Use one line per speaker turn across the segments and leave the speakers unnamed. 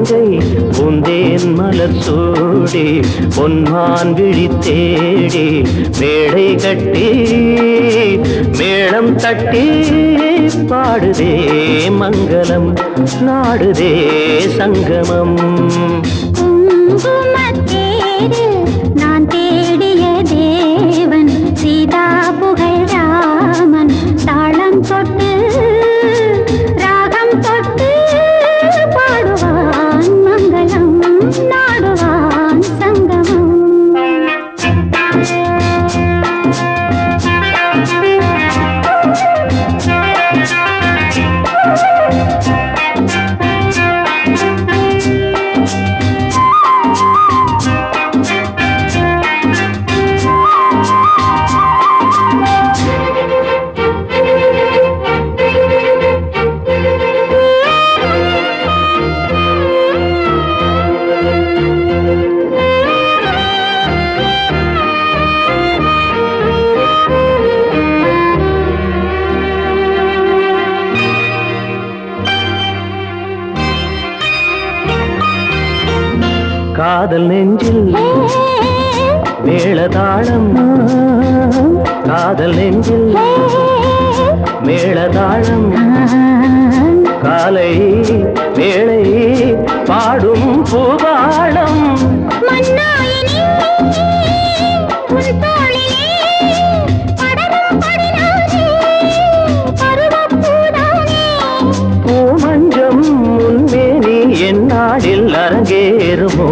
கங்கை பூந்தேன் மலர் சூடி பொன்மான் விழி தேடி மேடை கட்டி மேளம் தட்டி பாடுதே மங்களம் நாடுதே சங்கமம்.
நான் தேடிய தேவன் சீதா புகழ் ராமன் தாளம் தொட்டு ராகம் தொட்டு பாடுவான் மங்களம் நாடுவான் சங்கமம்.
காதல் நெஞ்சில் மேளதாளம் காதல் நெஞ்சில் மேளதாளம் காலை வேளை பாடும் பூபாளம். பூமஞ்சம் முன்மேனி என் நாடில் அரங்கேறுமோ.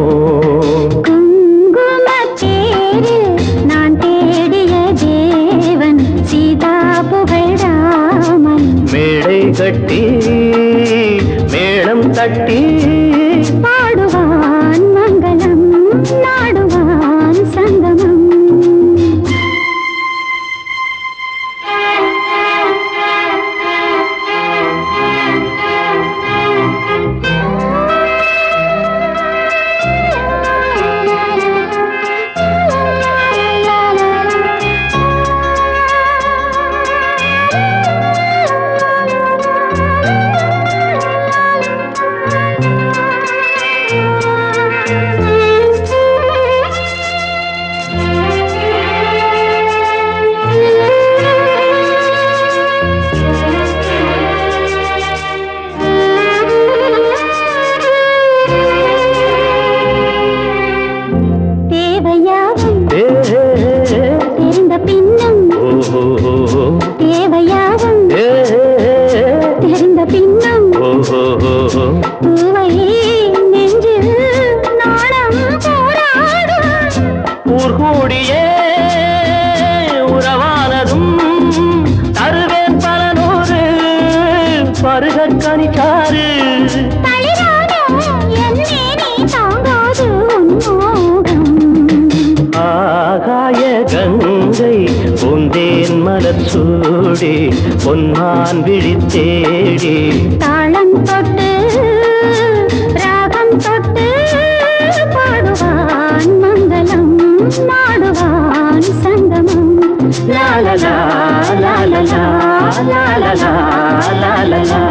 நான் தேடிய தேவன் சீதா புகழ் ராமன்
மேடை கட்டி மேளம் தட்டி
பாடுவான் மங்களம் நாடுவான் சங்கமம். தெரிந்த பின்னும் தேவையாகும் தெரிந்த பின்னும் பூவை நெஞ்சில் நாளம் போராடும்.
ஊர்கூடியே உறவானதும் தருவேன் பல நூறு பருகற்கணிக்காரு. ஆகாய கங்கை பூந்தேன் மலர் சூடி பொன்மான் விழி தேடி
தாளம் தொட்டு ராகம் தொட்டு பாடுவான் மங்களம் நாடுவான் சங்கமம்.
லாலலா லாலலா லாலலா லாலலா